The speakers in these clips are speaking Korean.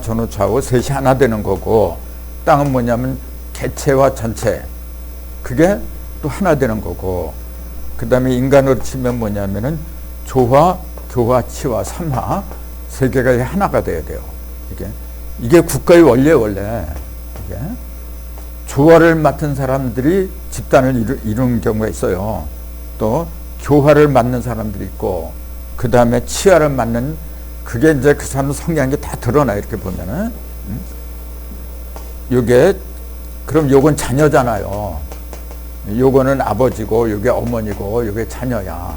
전후 좌우 셋이 하나 되는 거고, 땅은 뭐냐면 개체와 전체, 그게 또 하나 되는 거고, 그 다음에 인간으로 치면 뭐냐면은 조화, 교화, 치화, 삼화 세 개가 하나가 돼야 돼요. 이게 국가의 원리예요. 원래 이게 조화를 맡은 사람들이 집단을 이루는 경우가 있어요. 또 교화를 맡는 사람들이 있고, 그 다음에 치화를 맡는, 그게 이제 그 사람 성향이 다 드러나. 이렇게 보면은 요게, 그럼 요건 자녀잖아요. 요거는 아버지고 요게 어머니고 요게 자녀야.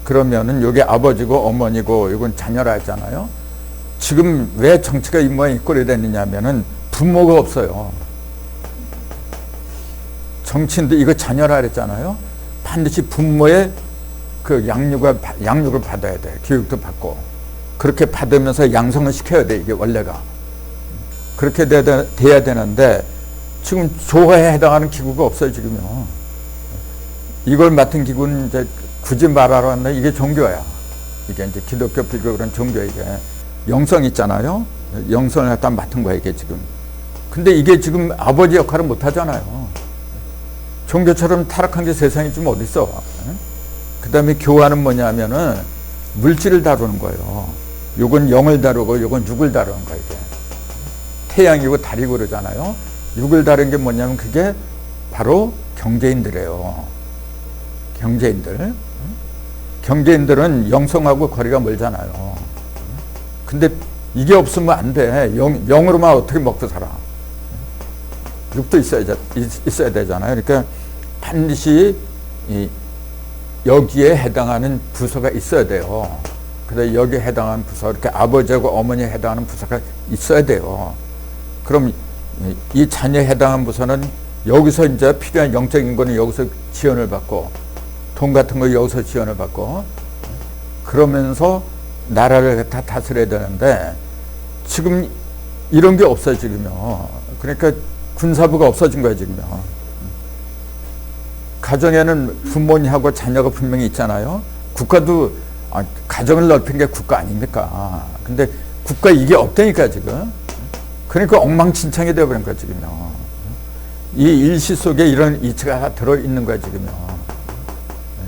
그러면은 요게 아버지고 어머니고 요건 자녀라 했잖아요. 지금 왜 정치가 이 모양이 꼴이 됐느냐면은 부모가 없어요. 정치인도 이거 자녀라 그랬잖아요. 반드시 부모의 그 양육을 받아야 돼. 교육도 받고. 그렇게 받으면서 양성을 시켜야 돼. 이게 원래가. 그렇게 돼야 되는데, 지금 조화에 해당하는 기구가 없어요, 지금요. 이걸 맡은 기구는 이제 굳이 말하러 왔나, 이게 종교야. 이게 이제 기독교, 불교 그런 종교, 이게. 영성 있잖아요. 영성을 갖다 맡은 거야, 이게 지금. 근데 이게 지금 아버지 역할을 못 하잖아요. 종교처럼 타락한 게 세상에 좀 어딨어. 그 다음에 교화는 뭐냐면은 물질을 다루는 거예요. 요건 영을 다루고 요건 육을 다루는 거예요, 이게. 태양이고 달이고 그러잖아요. 육을 다루는 게 뭐냐면 그게 바로 경제인들이에요. 경제인들. 경제인들은 영성하고 거리가 멀잖아요. 근데 이게 없으면 안 돼. 영으로만 어떻게 먹고 살아. 육도 있어야 되잖아요. 그러니까 반드시 여기에 해당하는 부서가 있어야 돼요. 그래서 여기에 해당하는 부서, 이렇게 아버지하고 어머니에 해당하는 부서가 있어야 돼요. 그럼 이 자녀에 해당하는 부서는 여기서 이제 필요한 영적인 거는 여기서 지원을 받고, 돈 같은 거 여기서 지원을 받고, 그러면서 나라를 다 다스려야 되는데, 지금 이런 게 없어요, 지금요. 그러니까 군사부가 없어진 거예요, 지금요. 가정에는 부모님하고 자녀가 분명히 있잖아요. 국가도, 가정을 넓힌 게 국가 아닙니까? 근데 국가 이게 없다니까, 지금. 그러니까 엉망진창이 되어버린 거야, 지금요. 이 일시 속에 이런 이치가 들어있는 거야, 지금요.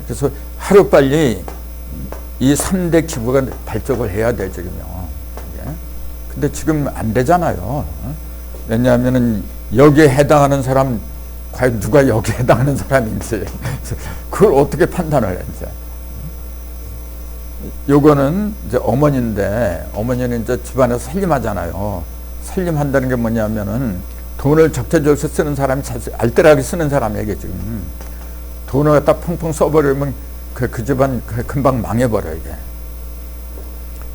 그래서 하루빨리 이 3대 기부가 발족을 해야 돼, 지금요. 근데 지금 안 되잖아요. 왜냐하면은 여기에 해당하는 사람, 과연 누가 여기에 해당하는 사람인지, 그걸 어떻게 판단을 해, 이제. 요거는 이제 어머니인데, 어머니는 이제 집안에서 살림하잖아요. 살림한다는 게 뭐냐면은 돈을 적재적소에 쓰는 사람이 알뜰하게 쓰는 사람에게 지금 돈을 갖다 펑펑 써버리면 그 집안 금방 망해버려, 이게.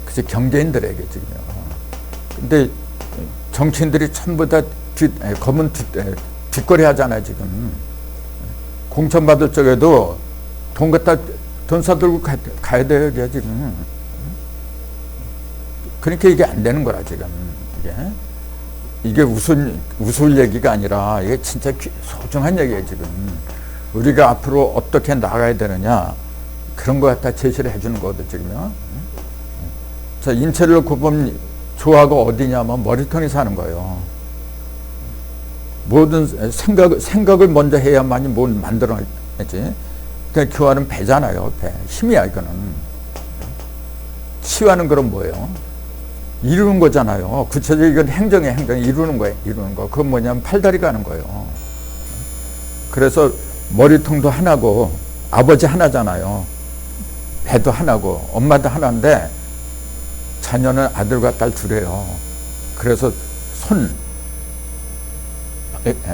그치, 경제인들에게 지금요. 근데 정치인들이 전부 다 검은 뒷거리 하잖아요, 지금. 공천 받을 적에도 돈 사들고 가야 돼요, 이게 지금. 그러니까 이게 안 되는 거라, 지금. 이게 웃을 얘기가 아니라 이게 진짜 소중한 얘기예요, 지금. 우리가 앞으로 어떻게 나가야 되느냐, 그런 거 갖다 제시를 해주는 거거든, 지금요. 자, 인체를 구분, 조화가 어디냐면 머리통이 사는 거예요. 모든 생각을 먼저 해야만이 뭘 만들어내지. 그러니까 교화는 배잖아요, 배. 힘이야, 이거는. 치유하는 그런 뭐예요? 이루는 거잖아요. 구체적으로 이건 행정의 이루는 거예요. 이루는 거. 그건 뭐냐면 팔다리가 하는 거예요. 그래서 머리통도 하나고, 아버지 하나잖아요. 배도 하나고, 엄마도 하나인데, 자녀는 아들과 딸 둘이에요. 그래서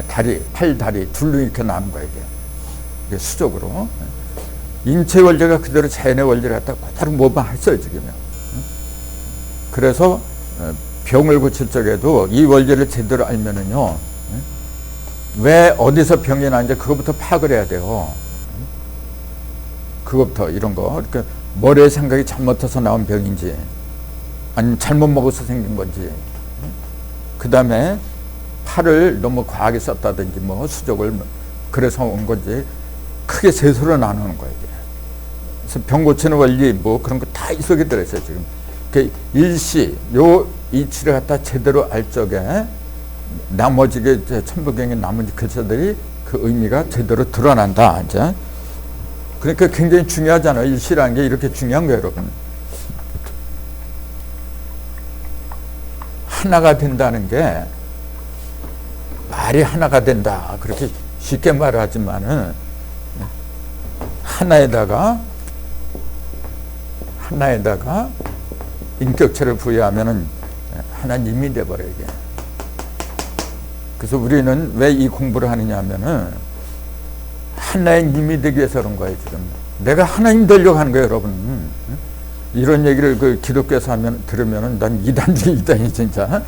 다리, 팔다리 둘로 이렇게 나눈 거예요, 이게 수적으로. 인체 원리가 그대로 자연의 원리를 갖다 그대로 모방했어요, 지금요. 그래서 병을 고칠 적에도 이 원리를 제대로 알면은요, 왜 어디서 병이 나는지 그것부터 파악을 해야 돼요. 그것부터 이런 거. 그러니까 머리의 생각이 잘못해서 나온 병인지, 아니면 잘못 먹어서 생긴 건지, 그 다음에 팔을 너무 과하게 썼다든지, 뭐 수족을 그래서 온 건지, 크게 셋으로 나누는 거예요, 이게. 그래서 병 고치는 원리, 뭐 그런 거 다 이 속에 들어있어요, 지금. 그 일시, 이치를 갖다 제대로 알 적에 나머지 천부경의 나머지 글자들이 그 의미가 제대로 드러난다. 이제 그러니까 굉장히 중요하잖아요. 일시라는 게 이렇게 중요한 거예요, 여러분. 하나가 된다는 게 말이 하나가 된다 그렇게 쉽게 말하지만은 하나에다가 인격체를 부여하면은 하나님이 돼버려 이게. 그래서 우리는 왜 이 공부를 하느냐 하면은 하나의 님이 되기 위해서 그런 거예요 지금. 내가 하나님 되려고 하는 거예요 여러분. 이런 얘기를 그 기독교에서 들으면은 난 이단 중에 이단이 진짜.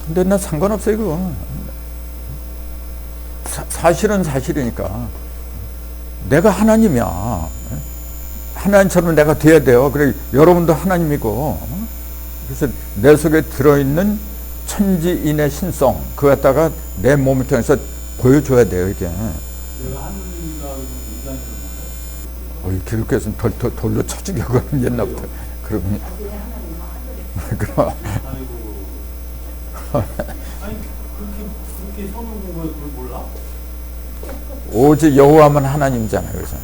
근데 나 상관없어요 그거. 사실은 사실이니까. 내가 하나님이야. 하나님처럼 내가 돼야 돼요. 그래 여러분도 하나님이고. 그래서 내 속에 들어있는 천지인의 신성 그거 갖다가 내 몸을 통해서 보여줘야 돼요 이게. 내가 하나님이다 이단이라는 거예요? 기독교에서는 돌로 쳐 죽여 옛날부터 그러군요. 그럼. 아니 그렇게 성경 공부해 그걸 몰라? 오직 여호와만 하나님이잖아요. 그래서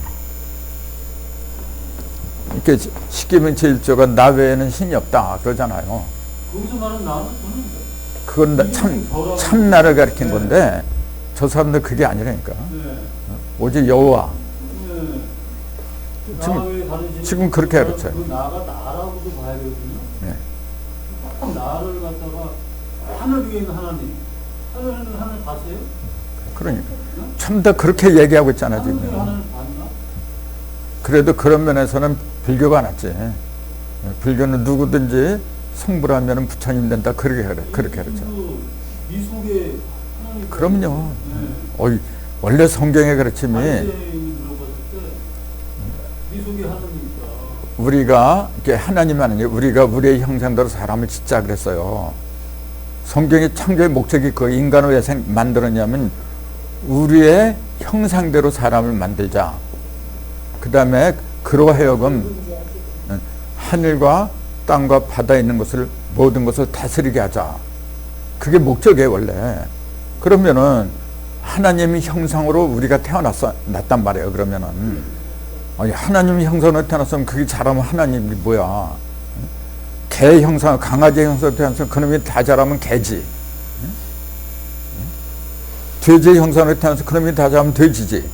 이렇게 십계명 제1조가 나 외에는 신이 없다 그러잖아요. 거기서 말하는 나는 그건 참나를 가리킨 건데 저 사람들 그게 아니라니까. 네. 오직 여호와. 네. 지금 그렇게 가르쳐요. 그 나가 나라고도 봐야 되거든요. 네. 꼭 나를 갖다가 하늘 위에 있는 하나님, 하늘 봤어요? 그러니까 참 다 그렇게 얘기하고 있잖아 지금. 하늘 위에 하나님 봤나? 그래도 그런 면에서는 불교가 낫지. 불교는 누구든지 성불하면 부처님 된다 그렇게 가르쳐. 미속에 하나님. 그럼요. 네. 원래 성경의 가르침이 미속에 하나님이니까. 우리가 이게 하나님 하는 게 우리가 우리의 형상대로 사람을 짓자 그랬어요. 성경의 창조의 목적이 그 인간을 왜 만들었냐면 우리의 형상대로 사람을 만들자. 그 다음에 그로 하여금 하늘과 땅과 바다에 있는 것을 모든 것을 다스리게 하자. 그게 목적이에요 원래. 그러면은 하나님의 형상으로 우리가 태어났단 말이에요. 그러면은 하나님의 형상으로 태어났으면 그게 잘하면 하나님이 뭐야. 개 형상, 강아지 형상으로 태어났으면 그놈이 다 잘하면 개지. 돼지 형상으로 태어나서 그놈이 다 잘하면 돼지지.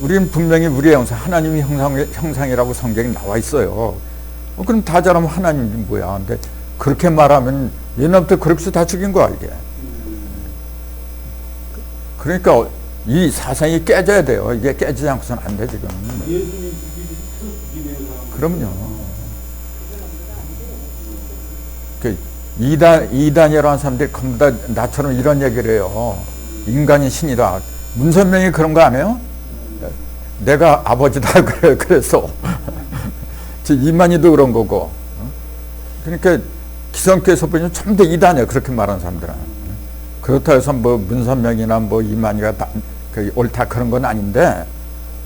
우리는 분명히 우리의 형상, 하나님의 형상이라고 성경에 나와 있어요. 그럼 다 잘하면 하나님이 뭐야. 근데 그렇게 말하면 옛날부터 그렇게 해서 다 죽인 거야 이게. 그러니까 이 사상이 깨져야 돼요. 이게 깨지지 않고서는 안 돼 지금. 예수님 죽이네요. 그럼요. 이단이라는 사람들이 전부 다 나처럼 이런 얘기를 해요. 인간이 신이다. 문선명이 그런 거 안 해요? 내가 아버지다 그래서 이만희도 그런 거고. 그러니까 기성교에서 보면 전부 다 이단이에요. 그렇게 말하는 사람들은. 그렇다고 해서 뭐 문선명이나 뭐 이만희가 다 옳다 그런 건 아닌데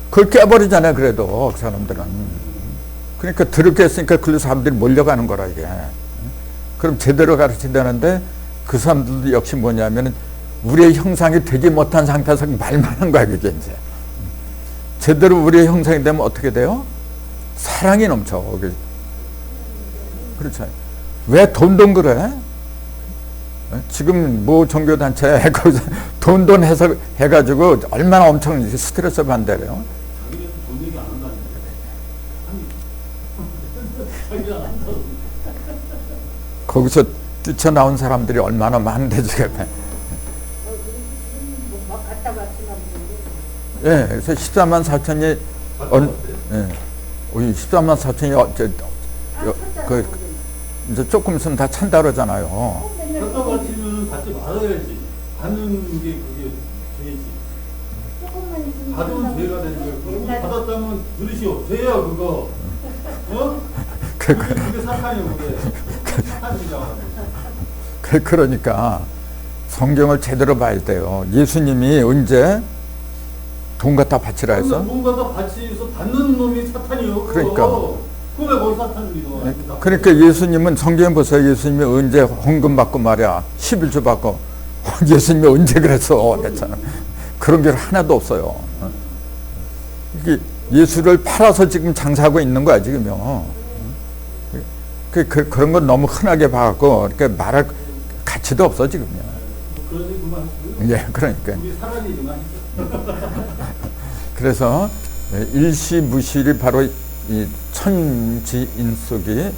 그걸 깨버리잖아요. 그래도 그 사람들은. 그러니까 더럽게 했으니까 그 사람들이 몰려가는 거라 이게. 그럼 제대로 가르쳐야 되는데 그 사람들도 역시 뭐냐면 우리의 형상이 되지 못한 상태에서 말만 한 거야 그게 이제. 제대로 우리의 형상이 되면 어떻게 돼요? 사랑이 넘쳐. 그렇죠. 왜 돈 그래? 지금 뭐 종교단체 거기서 돈 해서 해가지고 얼마나 엄청 스트레스 받는다래요. 자기는 돈 얘기 안 한다는 자기는 안 한다고. 거기서 뛰쳐나온 사람들이 얼마나 많은데 지금. 막 갖다 바치나 보는데. 예, 그래서 14만 4천이 예, 14만 4천이 이제 조금 있으면 다 찬다 그러잖아요. 갖다 바치면 받지 말아야지. 받는 게 그게 죄지. 조금만 있으면 받으면 죄가 되는 거야. 받았다면 들으시오. 죄야 그거. 어? 그게 사탄이야 그게. 사탄이잖아. 그러니까 성경을 제대로 봐야 돼요. 예수님이 언제 돈 갖다 바치라 해서? 돈 갖다 바치서 받는 놈이 사탄이요. 그거. 그러니까 그래 거기 사탄이죠. 그러니까 예수님은 성경에 보세요. 예수님이 언제 헌금 받고 말이야 11조 받고 예수님이 언제 그랬어 그랬잖아. 그런 게 하나도 없어요. 이게 예수를 팔아서 지금 장사하고 있는 거야 지금요. 그런 건 너무 흔하게 봐갖고 그러니까 말할 가치도 없어 지금요. 그러지 그만. 예, 그러니까. 우리 사람이지만. 그래서 일시무실이 바로 이 천지인속이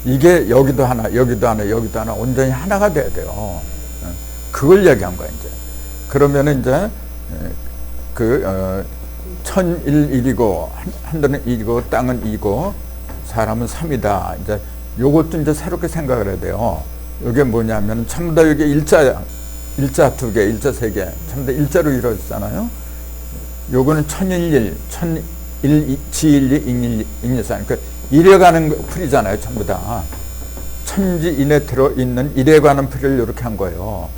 이게 여기도 하나 여기도 하나 여기도 하나 온전히 하나가 돼야 돼요. 그걸 얘기한 거야 이제. 그러면은 이제 천일이고 하늘은 일이고 땅은 이고 사람은 삼이다. 이제 요것도 이제 새롭게 생각을 해야 돼요. 이게 뭐냐면 전부 다 이게 일자 두 개, 일자 세 개, 전부 다 일자로 이루어졌잖아요. 요거는 천일일, 지일리, 인일산. 그러니까 일에 관한 풀이잖아요, 전부 다. 천지인에 들어있는 일에 관한 풀이를 이렇게 한 거예요.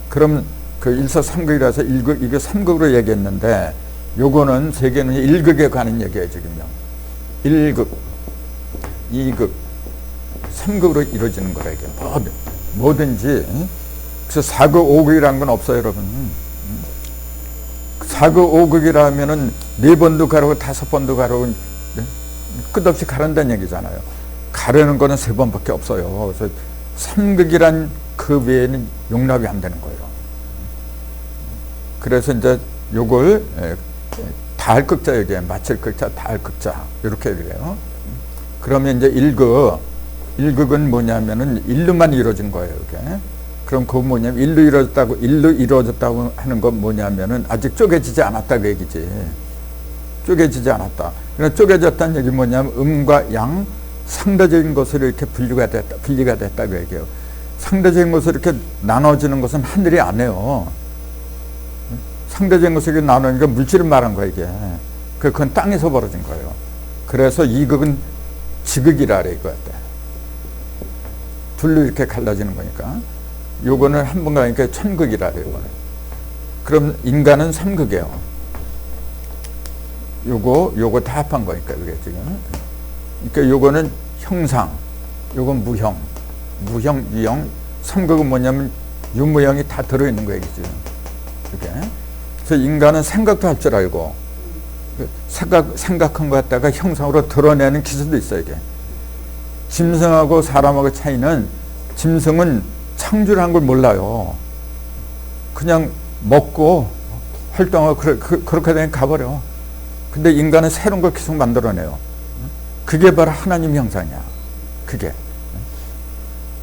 그럼 그 일서삼극이라서 이거 삼극으로 얘기했는데, 요거는 세 개는 일극에 관한 얘기예요, 지금요. 1극, 2극, 3극으로 이루어지는 거라, 이게. 뭐든지. 그래서 4극, 5극이라는 건 없어요, 여러분. 4극, 5극이라면은 4번도 가르고 5번도 가르고 끝없이 가른다는 얘기잖아요. 가르는 거는 3번밖에 없어요. 그래서 3극이란 그 외에는 용납이 안 되는 거예요. 그래서 이제 요걸 다할 극자 얘기해요. 마칠 극자, 다할 극자. 이렇게 얘기해요. 그러면 이제 1극은 뭐냐면은 일로만 이루어진 거예요, 이게. 그럼 그건 뭐냐면 일로 이루어졌다고 하는 건 뭐냐면은 아직 쪼개지지 않았다 그 얘기지. 쪼개지지 않았다. 그러니까 쪼개졌다는 얘기 뭐냐면 음과 양 상대적인 것으로 이렇게 분리가 됐다 그 얘기예요. 상대적인 것으로 이렇게 나눠지는 것은 하늘이 안 해요. 상대적인 것을 이렇게 나누니까 물질을 말한 거야 이게. 그건 땅에서 벌어진 거예요. 그래서 이 극은 지극이라 그래 이거야. 둘로 이렇게 갈라지는 거니까. 요거는 한 번 가니까 천극이라 그래요. 그럼 인간은 삼극이에요. 요거 다 합한 거니까 이게 지금. 그러니까 요거는 형상, 요건 무형, 유형. 삼극은 뭐냐면 유무형이 다 들어있는 거예요 지금. 이렇게. 그래서 인간은 생각도 할 줄 알고 생각한 것 갖다가 형상으로 드러내는 기술도 있어요 이게. 짐승하고 사람하고 차이는 짐승은 창조를 한 걸 몰라요. 그냥 먹고 활동하고 그렇게 되면 가버려. 근데 인간은 새로운 걸 계속 만들어내요. 그게 바로 하나님 형상이야. 그게.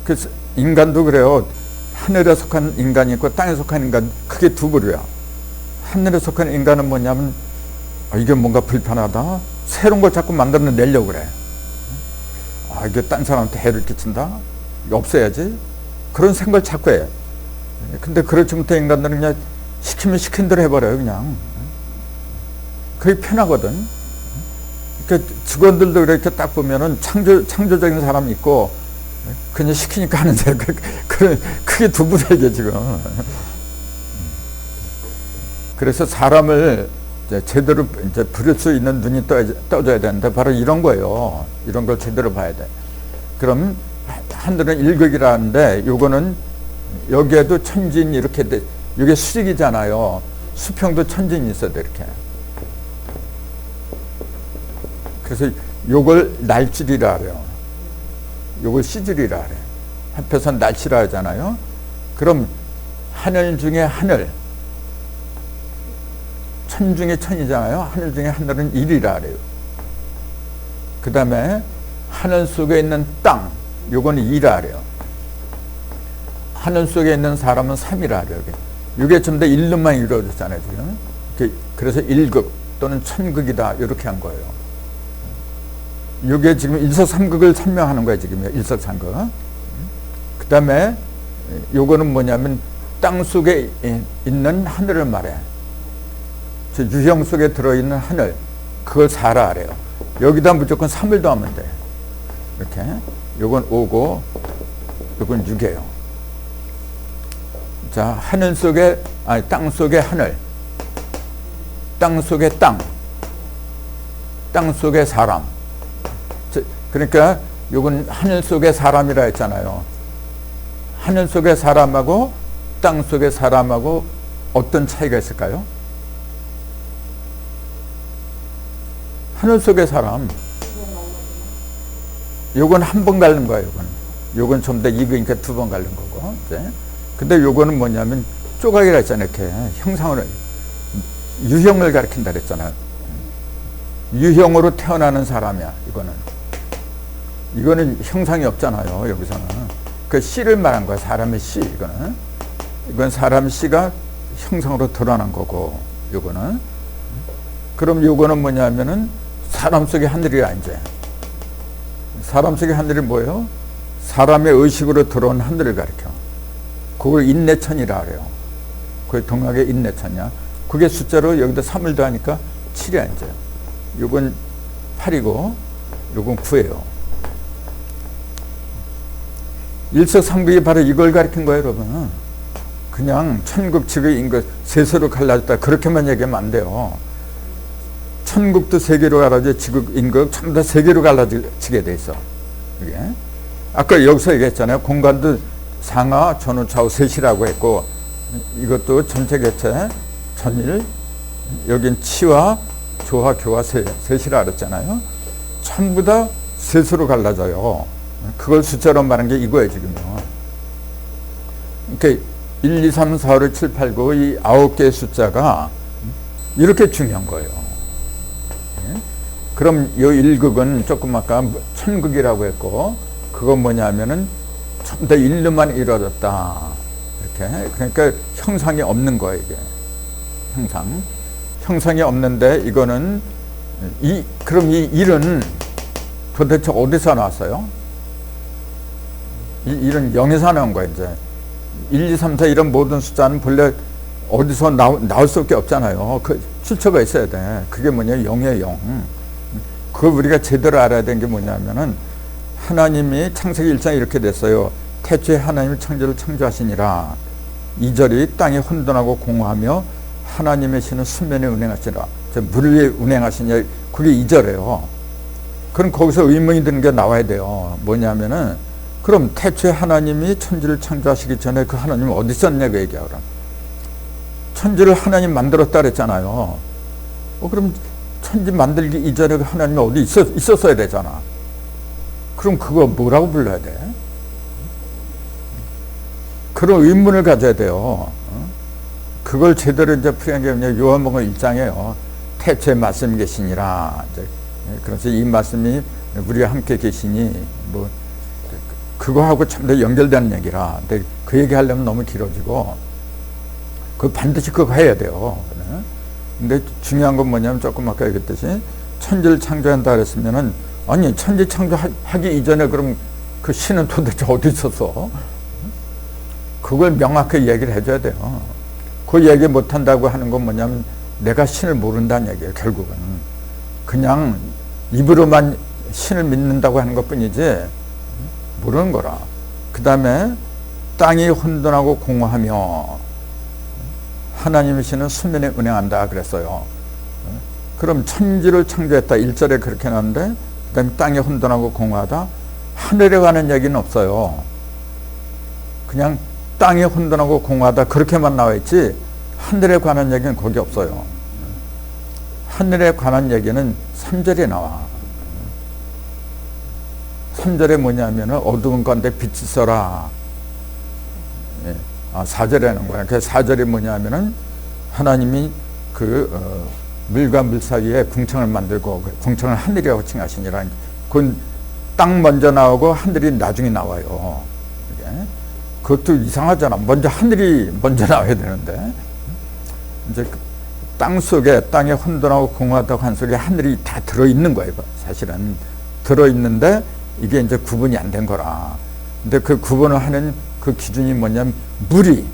그래서 인간도 그래요. 하늘에 속한 인간이 있고 땅에 속한 인간, 그게 두 부류야. 하늘에 속한 인간은 뭐냐면 이게 뭔가 불편하다. 새로운 걸 자꾸 만들어내려고 그래. 이게 딴 사람한테 해를 끼친다. 없애야지. 그런 생각을 자꾸 해. 근데 그렇지 못해 인간들은 그냥 시키면 시킨 대로 해버려요, 그냥. 그게 편하거든. 그러니까 직원들도 이렇게 딱 보면은 창조적인 사람이 있고, 그냥 시키니까 하는데, 그게 두 부류예요, 지금. 그래서 사람을 제대로 이제 부릴 수 있는 눈이 떠져야 되는데, 바로 이런 거예요. 이런 걸 제대로 봐야 돼. 그럼, 하늘은 일극이라는데 요거는 여기에도 천진 이렇게 돼. 이게 수직이잖아요. 수평도 천진이 있어야 돼 이렇게. 그래서 요걸 날줄이라 그래요. 요걸 시줄이라 그래. 합해서 날씨라 하잖아요. 그럼 하늘 중에 하늘, 천 중에 천이잖아요. 하늘 중에 하늘은 일이라 그래요. 그 다음에 하늘 속에 있는 땅, 요건 이라 그래요. 하늘 속에 있는 사람은 삼이라 그래요. 이게 전부 다 일로만 이루어졌잖아요, 지금. 그래서 일극 또는 천극이다, 이렇게 한 거예요. 이게 지금 일석삼극을 설명하는 거예요, 지금. 일석삼극. 그 다음에 요거는 뭐냐면 땅 속에 있는 하늘을 말해. 유형 속에 들어있는 하늘, 그걸 사라 그래요. 여기다 무조건 3을 더하면 돼. 이렇게. 요건 5고, 요건 6이에요. 자, 땅 속에 하늘, 땅 속에 땅 속에 사람, 그러니까 요건 하늘 속의 사람이라 했잖아요. 하늘 속의 사람하고 땅 속의 사람하고 어떤 차이가 있을까요? 하늘 속의 사람, 요건 한 번 갈는 거예요. 요건 좀 더 익으니까 두 번 갈는 거고. 근데 요거는 뭐냐면 조각이라 했잖아요. 이렇게 형상으로 유형을 가리킨다 그랬잖아요. 유형으로 태어나는 사람이야. 이거는 형상이 없잖아요. 여기서는 그 씨를 말한 거야. 사람의 씨. 이건 사람 씨가 형상으로 드러난 거고, 요거는. 그럼 요거는 뭐냐면은 사람 속의 하늘이야. 이제 사람 속의 하늘이 뭐예요? 사람의 의식으로 들어온 하늘을 가리켜. 그걸 인내천이라 그래요. 그게 동학의 인내천이야. 그게 숫자로 여기다 3을 더하니까 7이야. 이제 요건 8이고 요건 9예요. 일석삼극이 바로 이걸 가리킨 거예요, 여러분. 그냥 천국 지극 인국 세세로 갈라졌다 그렇게만 얘기하면 안 돼요. 천국도 세 개로 갈라져, 지극 인국 전부 다 세 개로 갈라지게 돼 있어. 이게 아까 여기서 얘기했잖아요. 공간도 상하, 전후, 좌우 셋이라고 했고, 이것도 전체 개체, 전일, 여긴 치와 조화, 교화 셋이라 그랬잖아요. 전부 다 셋으로 갈라져요. 그걸 숫자로 말한 게 이거예요, 지금요. 그러니까 1, 2, 3, 4, 5, 6, 7, 8, 9, 이 9개의 숫자가 이렇게 중요한 거예요. 그럼 이 1극은 조금 아까 천극이라고 했고, 그건 뭐냐면은 전부 다 일로만 이루어졌다. 이렇게. 그러니까 형상이 없는 거예요, 이게. 형상이 없는데, 이거는, 그럼 이 1은 도대체 어디서 나왔어요? 이 1은 0에서 나온 거예요, 이제. 1, 2, 3, 4 이런 모든 숫자는 본래 어디서 나올 수밖에 없잖아요. 그 출처가 있어야 돼. 그게 뭐냐, 0이에요, 0. 그거 우리가 제대로 알아야 되는 게 뭐냐면은, 하나님이 창세기 1장에 이렇게 됐어요. 태초에 하나님이 천지를 창조하시니라. 2절이 땅이 혼돈하고 공허하며 하나님의 신은 수면에 운행하시니라. 물 위에 운행하시냐. 그게 2절이에요. 그럼 거기서 의문이 드는 게 나와야 돼요. 뭐냐면은, 그럼 태초에 하나님이 천지를 창조하시기 전에 그 하나님은 어디 있었냐고 얘기하라. 천지를 하나님 만들었다 그랬잖아요. 그럼 천지 만들기 이전에 그 하나님이 어디 있었어야 되잖아. 그럼 그거 뭐라고 불러야 돼? 그런 의문을 가져야 돼요. 그걸 제대로 이제 풀이한 게 뭐냐, 요한복음 1장에요. 태초에 말씀이 계시니라. 그래서 이 말씀이 우리와 함께 계시니, 뭐, 그거하고 참 더 연결되는 얘기라. 근데 그 얘기 하려면 너무 길어지고, 그 반드시 그거 해야 돼요. 근데 중요한 건 뭐냐면, 조금 아까 얘기했듯이, 천지를 창조한다 그랬으면은, 아니, 천지 창조하기 이전에 그럼 그 신은 도대체 어디 있었어? 그걸 명확하게 얘기를 해줘야 돼요. 그 얘기 못한다고 하는 건 뭐냐면 내가 신을 모른다는 얘기예요, 결국은. 그냥 입으로만 신을 믿는다고 하는 것 뿐이지 모르는 거라. 그 다음에 땅이 혼돈하고 공허하며 하나님의 신은 수면에 운행한다 그랬어요. 그럼 천지를 창조했다 1절에 그렇게 나오는데, 그 다음에 땅이 혼돈하고 공허하다. 하늘에 관한 얘기는 없어요. 그냥 땅이 혼돈하고 공허하다 그렇게만 나와 있지 하늘에 관한 얘기는 거기 없어요. 하늘에 관한 얘기는 3절에 나와. 3절에 뭐냐면 어두운 가운데 빛이 있어라. 4절에 하는 거야. 그래서 4절이 뭐냐면은 하나님이 물과 물 사이에 궁창을 만들고, 궁창을 하늘이라고 칭하시니라. 그건 땅 먼저 나오고 하늘이 나중에 나와요. 그것도 이상하잖아. 먼저 하늘이 먼저 나와야 되는데. 이제 땅 속에, 땅에 혼돈하고 공허하다고 한 속에 하늘이 다 들어있는 거예요. 사실은. 들어있는데 이게 이제 구분이 안 된 거라. 근데 그 구분을 하는 그 기준이 뭐냐면, 물이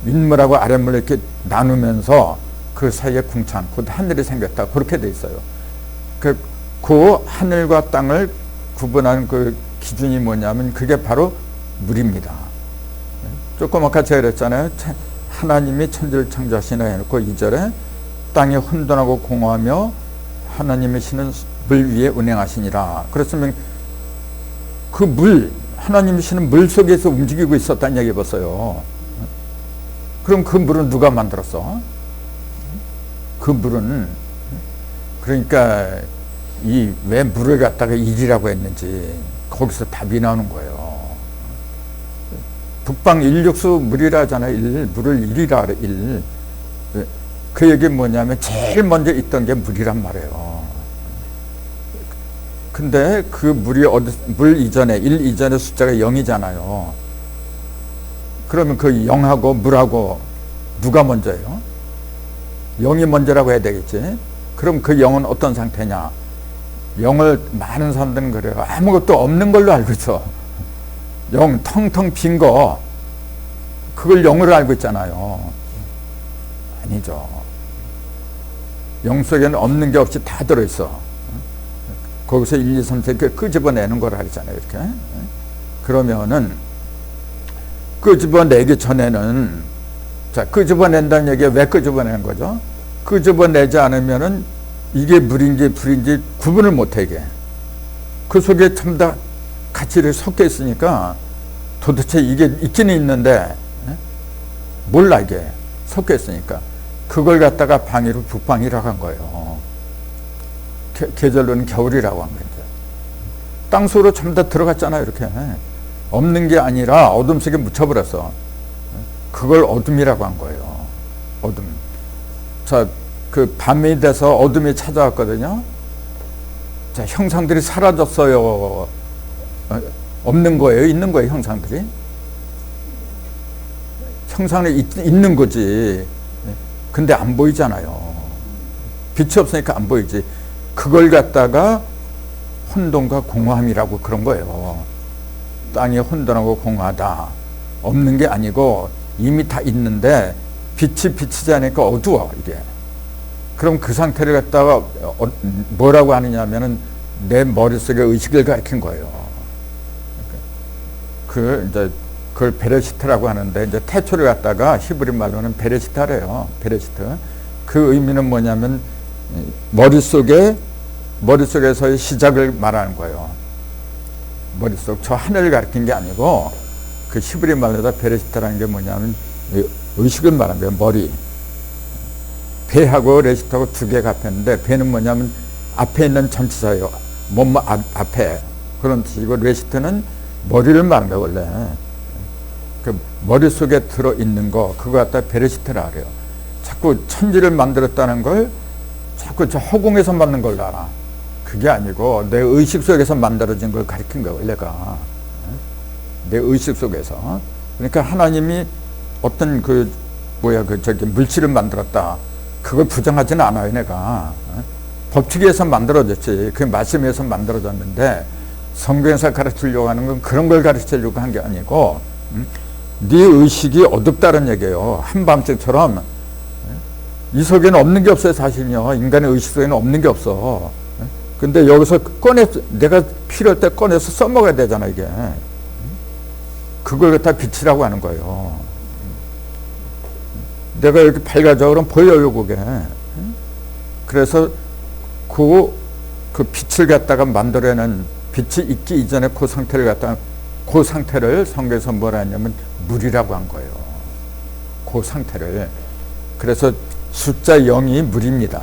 윗물하고 아랫물을 이렇게 나누면서 그 사이에 궁창, 곧 하늘이 생겼다. 그렇게 돼 있어요. 그 하늘과 땅을 구분하는 그 기준이 뭐냐면 그게 바로 물입니다. 조금 아까 제가 그랬잖아요. 하나님이 천지를 창조하시나 해놓고 2절에 땅이 혼돈하고 공허하며 하나님의 신은 물 위에 운행하시니라. 그렇으면 그 물, 하나님이시는 물 속에서 움직이고 있었다는 얘기 해봤어요. 그럼 그 물은 누가 만들었어? 그 물은, 그러니까 이 왜 물을 갖다가 일이라고 했는지 거기서 답이 나오는 거예요. 북방 일육수 물이라 하잖아요. 물을 일이라 그래, 일. 그 얘기 뭐냐면 제일 먼저 있던 게 물이란 말이에요. 근데 그 물이 물 이전에, 일 이전에 숫자가 0이잖아요. 그러면 그 0하고 물하고 누가 먼저예요? 0이 먼저라고 해야 되겠지. 그럼 그 0은 어떤 상태냐? 0을 많은 사람들은 그래요. 아무것도 없는 걸로 알고 있어. 0, 텅텅 빈 거, 그걸 0으로 알고 있잖아요. 아니죠. 0 속에는 없는 게 없이 다 들어있어. 거기서 1, 2, 3, 4 이렇게 끄집어내는 걸 하잖아요. 이렇게. 그러면은 끄집어내기 전에는, 자, 끄집어낸다는 얘기가 왜 끄집어내는 거죠? 끄집어내지 않으면은 이게 물인지 불인지 구분을 못해, 이게. 그 속에 참 다 같이 이렇게 섞여 있으니까 도대체 이게 있기는 있는데 몰라, 이게. 섞여 있으니까. 그걸 갖다가 방위로 북방이라고 한 거예요. 계절로는 겨울이라고 한 거죠. 땅속으로 전부 다 들어갔잖아요, 이렇게. 없는 게 아니라 어둠 속에 묻혀버렸어. 그걸 어둠이라고 한 거예요. 어둠. 자, 그 밤이 돼서 어둠이 찾아왔거든요. 자, 형상들이 사라졌어요. 없는 거예요? 있는 거예요, 형상들이? 형상이 있는 거지. 근데 안 보이잖아요. 빛이 없으니까 안 보이지. 그걸 갖다가 혼돈과 공허함이라고 그런 거예요. 땅이 혼돈하고 공허하다. 없는 게 아니고 이미 다 있는데 빛이 비치지 않으니까 어두워, 이게. 그럼 그 상태를 갖다가 뭐라고 하느냐 하면은 내 머릿속에 의식을 가리킨 거예요. 이제 그걸 베레시트라고 하는데, 이제 태초를 갖다가 히브리 말로는 베레시타래요. 베레시트. 그 의미는 뭐냐면 머릿속에서의 시작을 말하는 거예요. 머릿속, 저 하늘을 가리킨 게 아니고, 그 히브리 말로다 베레시타라는 게 뭐냐면 의식을 말하는 거예요. 머리. 배하고 레시트하고 두 개가 합했는데, 배는 뭐냐면 앞에 있는 전치사예요. 몸 앞에. 그런 뜻이고, 레시트는 머리를 말하는 거예요, 원래. 그 머릿속에 들어있는 거, 그거 갖다 베레시트라 그래요. 자꾸 천지를 만들었다는 걸 자꾸 저 허공에서 만든 걸 알아. 그게 아니고 내 의식 속에서 만들어진 걸 가리킨 거야, 원래가. 내 의식 속에서. 그러니까 하나님이 어떤 저기 물질을 만들었다. 그걸 부정하지는 않아요, 내가. 법칙에서 만들어졌지. 그 말씀에서 만들어졌는데, 성경에서 가르치려고 하는 건 그런 걸 가르치려고 한 게 아니고, 네 의식이 어둡다는 얘기예요. 한밤중처럼. 이 속에는 없는 게 없어요, 사실은요. 인간의 의식 속에는 없는 게 없어. 근데 여기서 내가 필요할 때 꺼내서 써먹어야 되잖아, 이게. 그걸 갖다 빛이라고 하는 거예요. 내가 이렇게 밝아져, 그럼 보여요, 그게. 그래서 그 빛을 갖다가 만들어내는, 빛이 있기 이전에 그 상태를 갖다가, 그 상태를 성경에서 뭐라 하냐면 물이라고 한 거예요. 그 상태를. 그래서 숫자 0이 물입니다.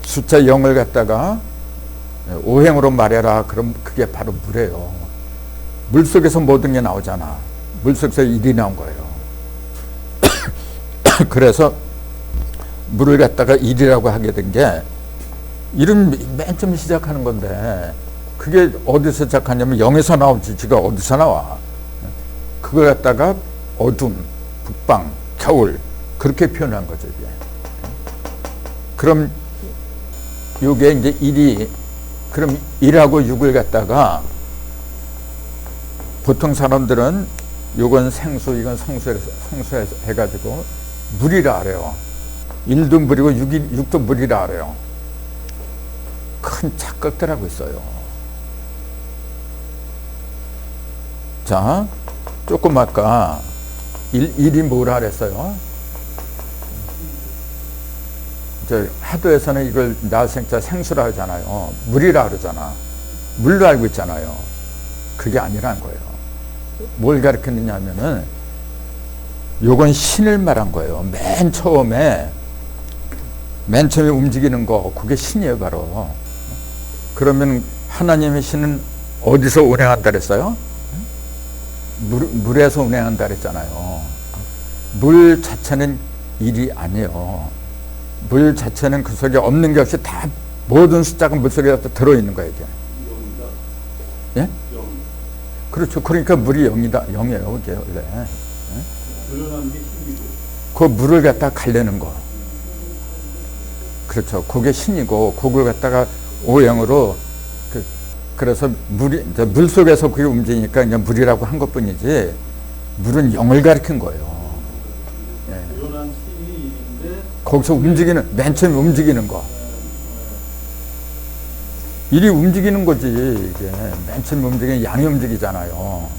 숫자 0을 갖다가 오행으로 말해라. 그럼 그게 바로 물이에요. 물 속에서 모든 게 나오잖아. 물 속에서 일이 나온 거예요. 그래서 물을 갖다가 일이라고 하게 된 게, 일은 맨 처음 시작하는 건데, 그게 어디서 시작하냐면 0에서 나오지. 지가 어디서 나와. 그걸 갖다가 어둠, 북방, 겨울, 그렇게 표현한 거죠, 이게. 그럼 요게 이제 1이, 그럼 1하고 6을 갖다가 보통 사람들은 요건 생수, 이건 성수 해가지고 물이라 그래요. 1도 물이고 6도 물이라 그래요. 큰 착각들 하고 있어요. 자, 조금 아까 1이 뭐라 그랬어요? 하도에서는 이걸 나생자 생수라 하잖아요. 물이라 그러잖아. 물로 알고 있잖아요. 그게 아니라는 거예요. 뭘 가르쳤느냐 하면은 요건 신을 말한 거예요. 맨 처음에 움직이는 거, 그게 신이에요, 바로. 그러면 하나님의 신은 어디서 운행한다 그랬어요? 물에서 운행한다 그랬잖아요. 물 자체는 일이 아니에요. 물 자체는 그 속에 없는 게 없이 다 모든 숫자가 물 속에 들어있는 거예요, 이게. 영이다. 예? 영. 그렇죠. 그러니까 물이 영이에요, 이게 원래. 드러나는 게 신이고. 그 물을 갖다가 갈래는 거. 그렇죠. 그게 신이고, 그걸 갖다가 오형으로, 그래서 이제 물 속에서 그게 움직이니까 그냥 물이라고 한 것 뿐이지, 물은 영을 가리킨 거예요. 예. 드러난 신이 일인데. 거기서 맨 처음에 움직이는 거. 일이 움직이는 거지, 이게. 맨 처음에 움직이는 양이 움직이잖아요.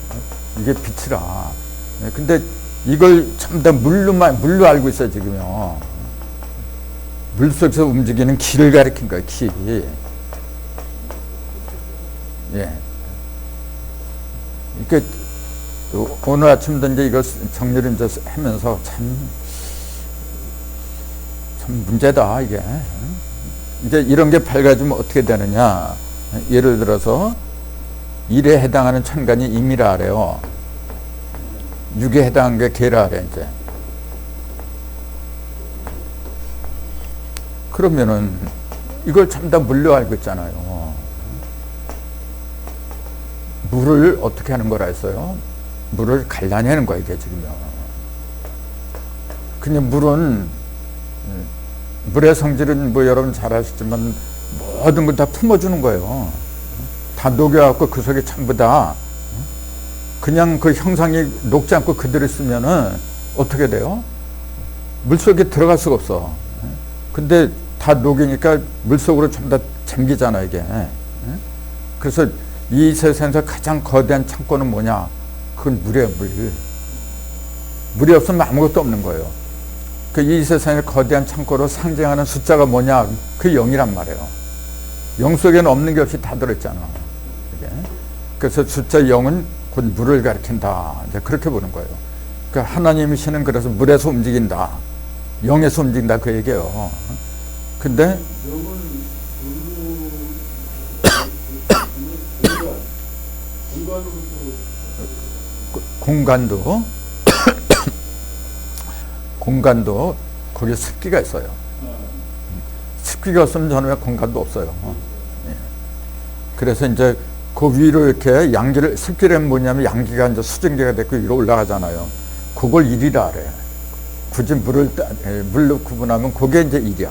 이게 빛이라. 예. 근데 이걸 전부 다 물로 알고 있어요, 지금요. 물 속에서 움직이는 길을 가리킨 거예요, 길. 예. 그러니까 오늘 아침도 이제 이거 정리를 이제 하면서 참 문제다, 이게. 이제 이런 게 밝아지면 어떻게 되느냐. 예를 들어서 1에 해당하는 천간이 임이라 그래요. 6에 해당한 게 개라 그래, 이제. 그러면은 이걸 전부 다 물로 알고 있잖아요. 물을 어떻게 하는 거라 했어요? 물을 갈라내는 거야, 이게 지금요. 그냥 물의 성질은 뭐 여러분 잘 아시지만 모든 걸 다 품어주는 거예요. 다 녹여갖고 그 속에 전부 다 그냥 그 형상이 녹지 않고 그대로 있으면은 어떻게 돼요? 물 속에 들어갈 수가 없어. 근데 다 녹이니까 물 속으로 전부 다 잠기잖아, 이게. 그래서 이 세상에서 가장 거대한 창고는 뭐냐? 그건 물이에요, 물. 물이 없으면 아무것도 없는 거예요. 이 세상의 거대한 창고로 상징하는 숫자가 뭐냐? 그게 0이란 말이에요. 0 속에는 없는 게 없이 다 들어있잖아. 이게. 그래서 숫자 0은 곧 물을 가리킨다. 이제 그렇게 보는 거예요. 그러니까 하나님의 신은 그래서 물에서 움직인다. 0에서 움직인다. 그 얘기예요. 근데 영은 공간도 공간도 거기에 습기가 있어요. 습기가 없으면 저는 공간도 없어요. 예. 그래서 이제 그 위로 이렇게 양기를, 습기라면 뭐냐면 양기가 이제 수증기가 됐고 위로 올라가잖아요. 그걸 일이라 그래. 굳이 물로 구분하면 그게 이제 일이야.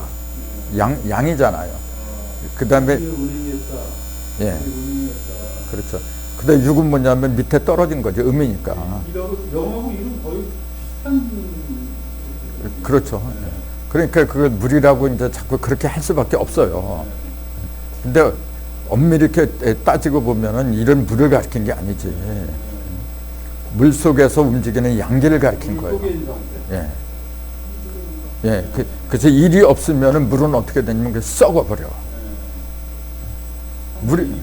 양이잖아요. 그 다음에, 예. 그렇죠. 그 다음에 6은 뭐냐면 밑에 떨어진 거죠. 음이니까. 영하고 일은 거의 비슷한. 그렇죠. 그러니까 그걸 물이라고 이제 자꾸 그렇게 할 수밖에 없어요. 근데 엄밀히 이렇게 따지고 보면은 이런 물을 가리킨 게 아니지. 물 속에서 움직이는 양기를 가리킨 거예요. 예. 예. 그래서 일이 없으면은 물은 어떻게 되냐면 그게 썩어버려. 물이,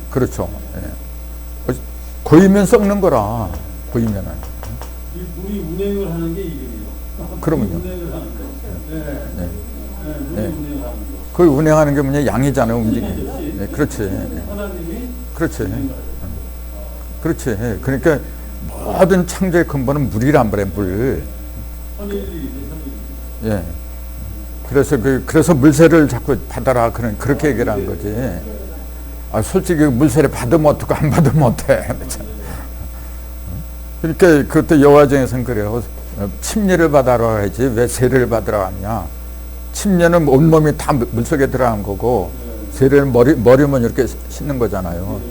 그렇죠. 예. 고이면 썩는 거라, 고이면은. 물이 운행을 하는 게 이름이요. 그러면요. 운행을 하는 거. 네. 네. 물이 네. 운행을 하는 거. 그 운행하는 게 뭐냐, 양이잖아요, 움직이는. 네, 그렇지. 하나님이 그렇지. 그렇지. 그러니까 모든 창조의 근본은 물이란 말이에요, 물. 예. 그래서 물세를 자꾸 받아라, 그렇게 얘기를 한 거지. 아, 솔직히 물세를 받으면 어떡하고 안 받으면 어때. 그러니까 그때 여호와정에서는 그래요. 침례를 받아라 하지 왜 세례를 받으라 하냐. 침례는 온몸이 다 물속에 들어간 거고 세례는 머리만 이렇게 씻는 거잖아요.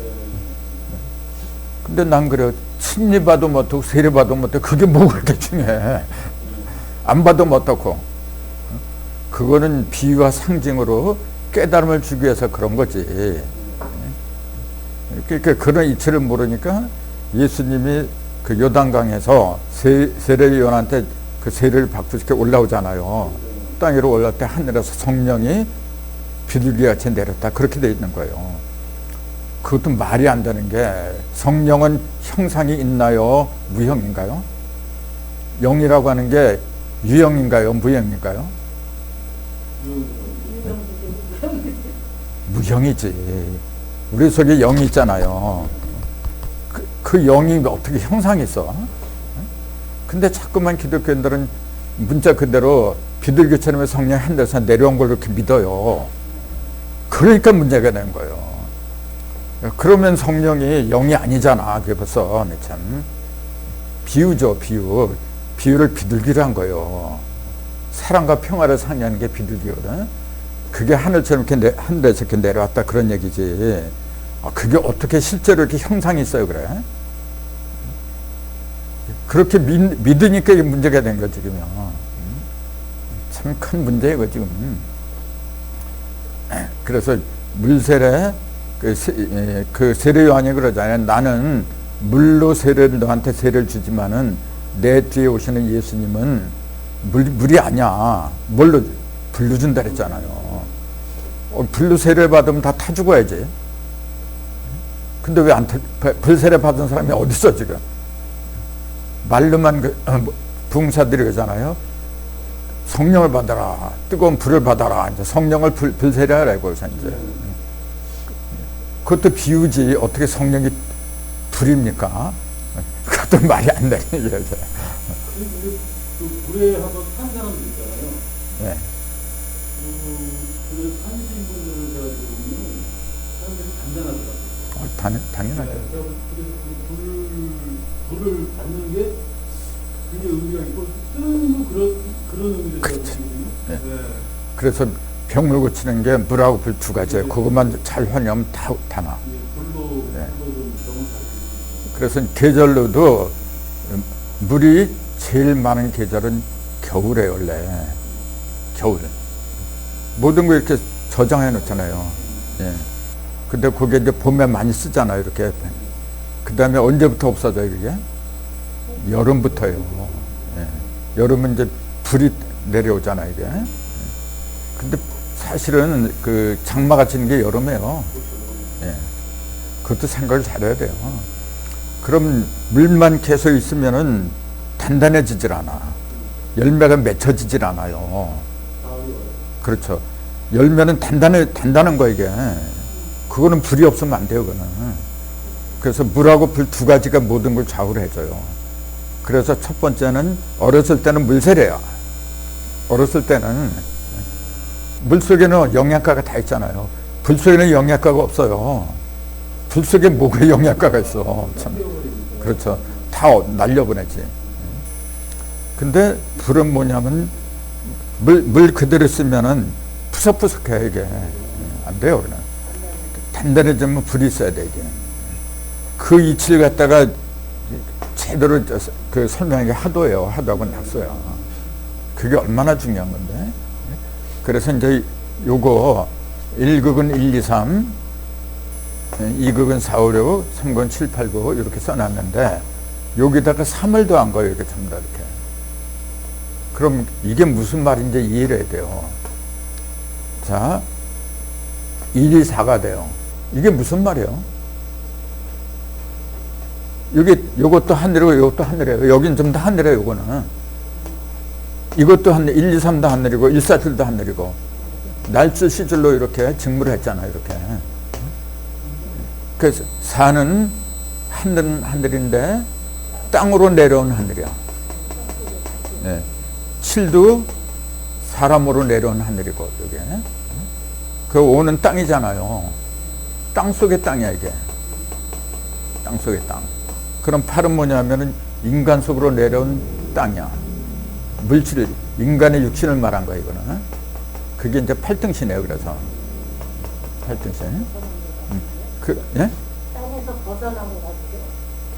근데 난 그래요. 침례 받으면 어떻고 세례 받으면 어떻고 그게 뭐 그렇게 중요해. 안 받으면 어떻고. 그거는 비유와 상징으로 깨달음을 주기 위해서 그런 거지. 그러니까 그런 이치를 모르니까 예수님이 그 요단강에서 세례 요한한테 그 세례를 받고 이렇게 올라오잖아요. 땅 위로 올라올 때 하늘에서 성령이 비둘기같이 내렸다. 그렇게 돼 있는 거예요. 그것도 말이 안 되는 게 성령은 형상이 있나요? 무형인가요? 영이라고 하는 게 유형인가요? 무형인가요? 무형이지. 우리 속에 영이 있잖아요. 그 영이 어떻게 형상이 있어? 근데 자꾸만 기독교인들은 문자 그대로 비둘기처럼 성령 한 데서 내려온 걸 그렇게 믿어요. 그러니까 문제가 되는 거예요. 그러면 성령이 영이 아니잖아. 그게 벌써 참 비유죠. 비유를 비둘기로 한 거예요. 사랑과 평화를 상의하는 게 비둘기거든. 그게 하늘처럼 이렇게 하늘에서 이렇게 내려왔다 그런 얘기지. 그게 어떻게 실제로 이렇게 형상이 있어요, 그래? 그렇게 믿으니까 이게 문제가 된 거지, 지금요. 참 큰 문제예요, 이거 지금. 그래서 물세례, 그 세례 요한이 그러잖아요. 나는 물로 세례를 너한테 세례를 주지만은 내 뒤에 오시는 예수님은 물이 아니야. 뭘로 불로 준다 그랬잖아요. 불로 세례 받으면 다 타 죽어야지. 근데 왜 안 불 세례 받은 사람이 어디 있어 지금? 말로만 부흥사들이 그러잖아요. 성령을 받아라. 뜨거운 불을 받아라. 이제 성령을 불 세례하라고 해서 이제. 그것도 비유지. 어떻게 성령이 불입니까? 그것도 말이 안 되는 얘기죠. 그 불에 한번 탄 사람들 있잖아요. 네. 그 탄신 분들을 제가 들어보면 사람들이 단단하더라고요. 당연하죠. 그래서 그 불을 받는 게 굉장히 의미가 있고 뜨는 그런 의미를 제가 느끼거든요. 네. 그래서 병을 고치는 게 물하고 불 두 가지예요. 그것만 잘 활용하면 다 나. 불로 좀 병을 갈 그래서 계절로도 물이 제일 많은 계절은 겨울에 원래 겨울. 모든 거 이렇게 저장해 놓잖아요. 예. 근데 그게 이제 봄에 많이 쓰잖아요. 이렇게. 그 다음에 언제부터 없어져요, 이게? 여름부터요. 예. 여름은 이제 불이 내려오잖아요, 이게. 근데 사실은 그 장마가 치는 게 여름이에요. 예. 그것도 생각을 잘해야 돼요. 그럼 물만 계속 있으면은 단단해지질 않아. 열매가 맺혀지질 않아요. 그렇죠. 열매는 단단한 거 이게. 그거는 불이 없으면 안 돼요, 그거는. 그래서 물하고 불 두 가지가 모든 걸 좌우를 해줘요. 그래서 첫 번째는 어렸을 때는 물세례야. 어렸을 때는 물 속에는 영양가가 다 있잖아요. 불 속에는 영양가가 없어요. 불 속에 뭐가 영양가가 있어. 참. 그렇죠. 다 날려보내지. 근데 불은 뭐냐면 물 그대로 쓰면은 푸석푸석해 이게. 안 돼요, 그냥. 단단해지면 불이 있어야 돼, 이게. 그 이치를 갖다가 제대로 그 설명하기 하도예요. 하도하고 낙서야. 그게 얼마나 중요한 건데. 그래서 이제 요거 1극은 1, 2, 3, 2극은 4, 5, 6, 3극은 7, 8, 9 이렇게 써놨는데 여기다가 3을 더한 거예요. 이렇게 전부 다 이렇게. 그럼 이게 무슨 말인지 이해를 해야 돼요. 자, 1, 2, 4가 돼요. 이게 무슨 말이에요? 요것도 하늘이고 요것도 하늘이에요. 여긴 좀 더 하늘이에요. 요거는. 이것도 하늘, 1, 2, 3도 하늘이고 1, 4, 7도 하늘이고 날줄 시줄로 이렇게 직무를 했잖아요. 이렇게. 그래서 4는 하늘인데 땅으로 내려온 하늘이야. 네. 7도 사람으로 내려온 하늘이고 여기. 그 5는 땅이잖아요. 땅 속의 땅이야 이게. 땅 속의 땅. 그럼 8은 뭐냐면은 인간 속으로 내려온 땅이야. 물질, 인간의 육신을 말한 거야 이거는. 그게 이제 8등신이에요. 그래서 8등신. 예? 땅에서 벗어난 것 같아요.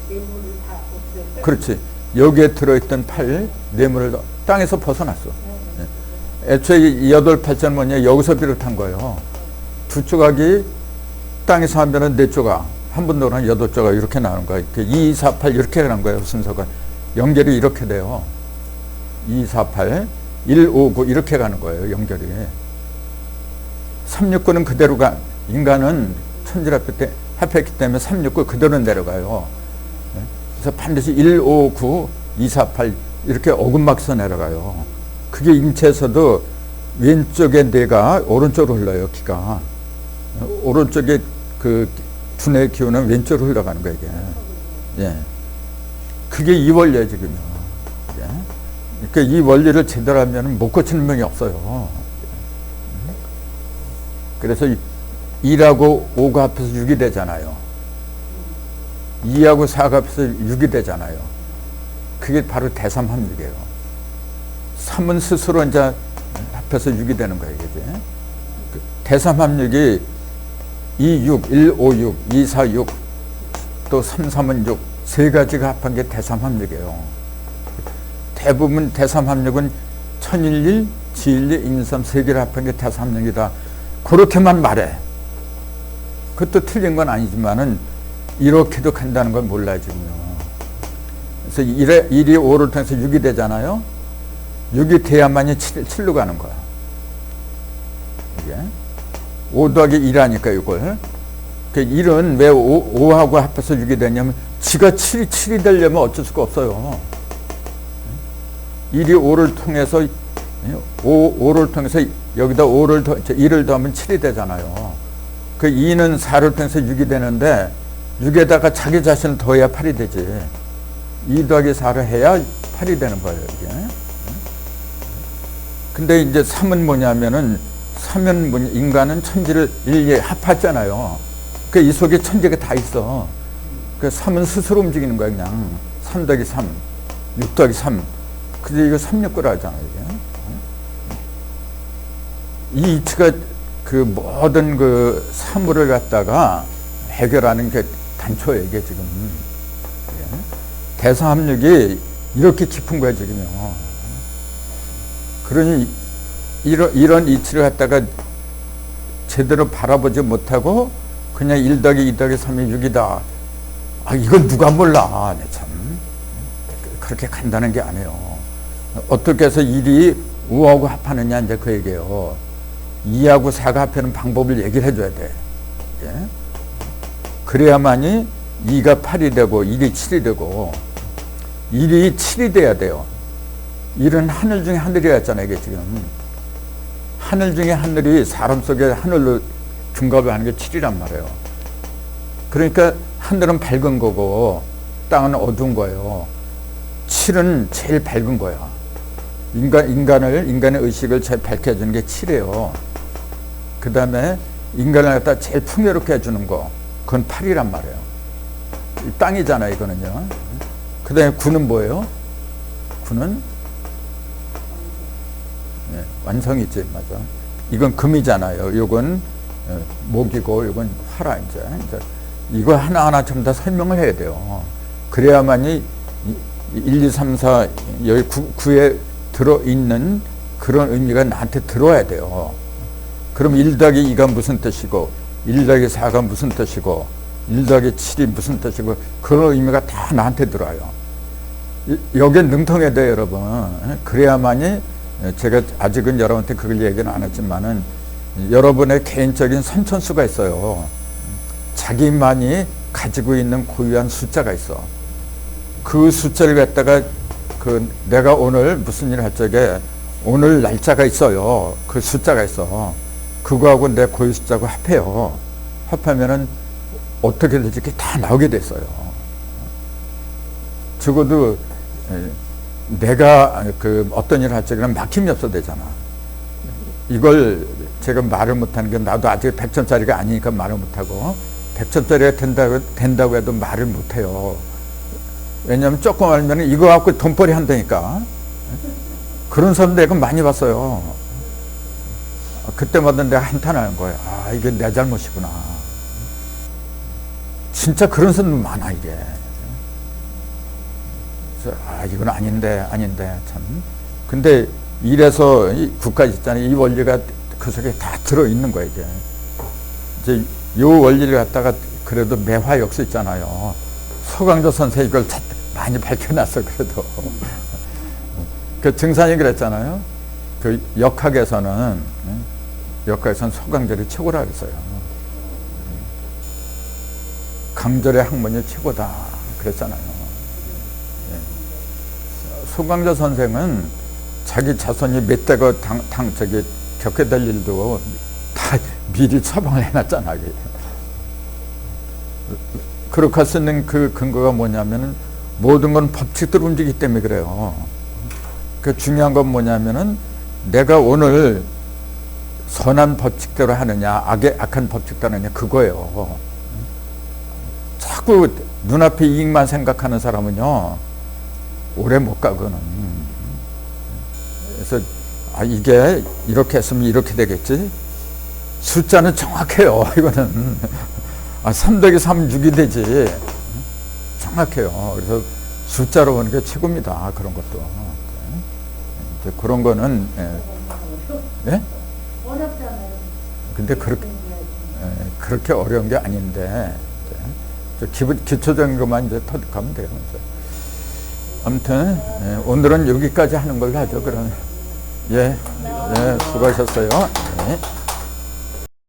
뇌물을 다 없애고. 그렇지. 여기에 들어있던 뇌물을 땅에서 벗어났어. 예. 애초에 이 8, 8자는 뭐냐, 여기서 비롯한 거예요. 두 조각이 땅에서 하면은 4조각, 한 번 더는 8조각 이렇게 나오는 거야. 2, 4, 8 이렇게 가는 거예요. 순서가. 연결이 이렇게 돼요. 2, 4, 8, 1, 5, 9 이렇게 가는 거예요. 연결이. 3, 6, 9는 그대로 가. 인간은 천지라표 때 합했기 때문에 369 그대로 내려가요. 그래서 반드시 1, 5, 9, 2, 4, 8 이렇게 오금막서 내려가요. 그게 인체에서도 왼쪽에 뇌가 오른쪽으로 흘러요. 기가 오른쪽에 그 두뇌 기운은 왼쪽으로 흘러가는 거예요. 이게. 예. 그게 이 원리예요 지금요. 예. 그러니까 이 원리를 제대로 하면 못 고치는 명이 없어요. 그래서 2하고 5가 합해서 6이 되잖아요. 2하고 4가 합해서 6이 되잖아요. 그게 바로 대삼합육이에요. 3은 스스로 이제 합해서 6이 되는 거예요. 이게. 대삼합육이 2, 6, 1, 5, 6, 2, 4, 6, 또 3, 3은 6, 세 가지가 합한 게 대삼합육이에요. 대부분 대삼합육은 천일일, 지일리, 인삼 세 개를 합한 게 대삼합육이다. 그렇게만 말해. 그것도 틀린 건 아니지만은 이렇게도 간다는 걸 몰라요 지금요. 그래서 1이 5를 통해서 6이 되잖아요. 6이 돼야만이 7로 가는 거야. 이게 5 더하기 1하니까 이걸. 그 1은 왜 5하고 합해서 6이 되냐면 지가 7이 되려면 어쩔 수가 없어요. 1이 5를 통해서 5를 통해서 여기다 1을 더하면 7이 되잖아요. 그 2는 4를 통해서 6이 되는데 6에다가 자기 자신을 더해야 8이 되지. 2 더하기 4를 해야 8이 되는 거예요, 이게. 근데 이제 3은 뭐냐면은 3은 뭐냐, 인간은 천지를 일일이 합하잖아요. 그 이 속에 천지가 다 있어. 그 3은 스스로 움직이는 거야, 그냥. 3 더하기 3, 6 더하기 3. 근데 이거 369라 하잖아요, 이게. 이 이치가 그 모든 그 사물을 갖다가 해결하는 게 단초예요, 이게 지금. 대사합력이 이렇게 깊은 거야, 지금요. 그러니 이런 이치를 갖다가 제대로 바라보지 못하고 그냥 1 더하기 2 더하기 3이 6이다. 아, 이걸 누가 몰라. 네, 참. 그렇게 간다는 게 아니에요. 어떻게 해서 1이 5하고 합하느냐, 이제 그 얘기예요. 2하고 4가 합하는 방법을 얘기를 해줘야 돼. 예? 그래야만이 2가 8이 되고 1이 7이 되고 1이 7이 돼야 돼요. 1은 하늘 중에 하늘이었잖아요, 이게 지금. 하늘 중에 하늘이 사람 속에 하늘로 중갑을 하는 게 7이란 말이에요. 그러니까 하늘은 밝은 거고 땅은 어두운 거예요. 7은 제일 밝은 거야. 인간의 의식을 제일 밝게 해주는 게 7이에요. 그 다음에 인간을 갖다 제일 풍요롭게 해주는 거, 그건 8이란 말이에요. 땅이잖아요, 이거는요. 그 다음에 9는 뭐예요? 9는 완성이지, 맞아. 이건 금이잖아요. 요건 목이고, 요건 화라, 이제. 이거 하나하나 전부 다 설명을 해야 돼요. 그래야만이 1, 2, 3, 4, 여기 9에 들어있는 그런 의미가 나한테 들어와야 돼요. 그럼 1 더하기 2가 무슨 뜻이고, 1 더하기 4가 무슨 뜻이고, 1 더하기 7이 무슨 뜻이고, 그런 의미가 다 나한테 들어와요. 여기에 능통해야 돼요, 여러분. 그래야만이, 제가 아직은 여러분한테 그걸 얘기는 안 했지만은, 여러분의 개인적인 선천수가 있어요. 자기만이 가지고 있는 고유한 숫자가 있어. 그 숫자를 갖다가 내가 오늘 무슨 일을 할 적에 오늘 날짜가 있어요. 그 숫자가 있어. 그거하고 내 고유 숫자하고 합해요. 합하면은 어떻게 될지 이렇게 다 나오게 됐어요. 적어도 내가 어떤 일을 할 적에는 막힘이 없어야 되잖아. 이걸 제가 말을 못하는 게 나도 아직 100점짜리가 아니니까 말을 못하고 100점짜리가 된다고 해도 말을 못해요. 왜냐하면 조금 알면 이거 갖고 돈벌이 한다니까. 그런 사람 내가 많이 봤어요. 그때마다 내가 한탄하는 거야. 아, 이게 내 잘못이구나. 진짜 그런 사람도 많아, 이게. 그래서 아, 이건 아닌데 참. 근데 이래서 국까지 있잖아요. 이 원리가 그 속에 다 들어있는 거야, 이게. 이제 요 원리를 갖다가 그래도 매화역수 있잖아요. 소강조 선생이 이걸 많이 밝혀놨어, 그래도. 그 증산이 그랬잖아요. 그 역학에서는 소강절이 최고라 그랬어요. 강절의 학문이 최고다 그랬잖아요. 예. 소강자 선생은 자기 자손이 몇 대가 겪게 될 일도 다 미리 처방을 해놨잖아요. 그렇게 할 수 있는 그 근거가 뭐냐면은 모든 건 법칙대로 움직이기 때문에 그래요. 그 중요한 건 뭐냐면은 내가 오늘 선한 법칙대로 하느냐 악한 법칙대로 하느냐 그거예요. 자꾸 눈앞에 이익만 생각하는 사람은요 오래 못 가거든. 그래서 이게 이렇게 했으면 이렇게 되겠지. 숫자는 정확해요. 이거는 3 더하기 3 6이 되지. 정확해요. 그래서 숫자로 보는 게 최고입니다. 그런 것도. 이제 그런 거는 예? 어렵잖아요. 근데 그렇게 어려운 게 아닌데 기초적인 것만 이제 터득하면 돼요. 이제. 아무튼 오늘은 여기까지 하는 걸로 하죠. 그럼 예, 수고하셨어요. 예.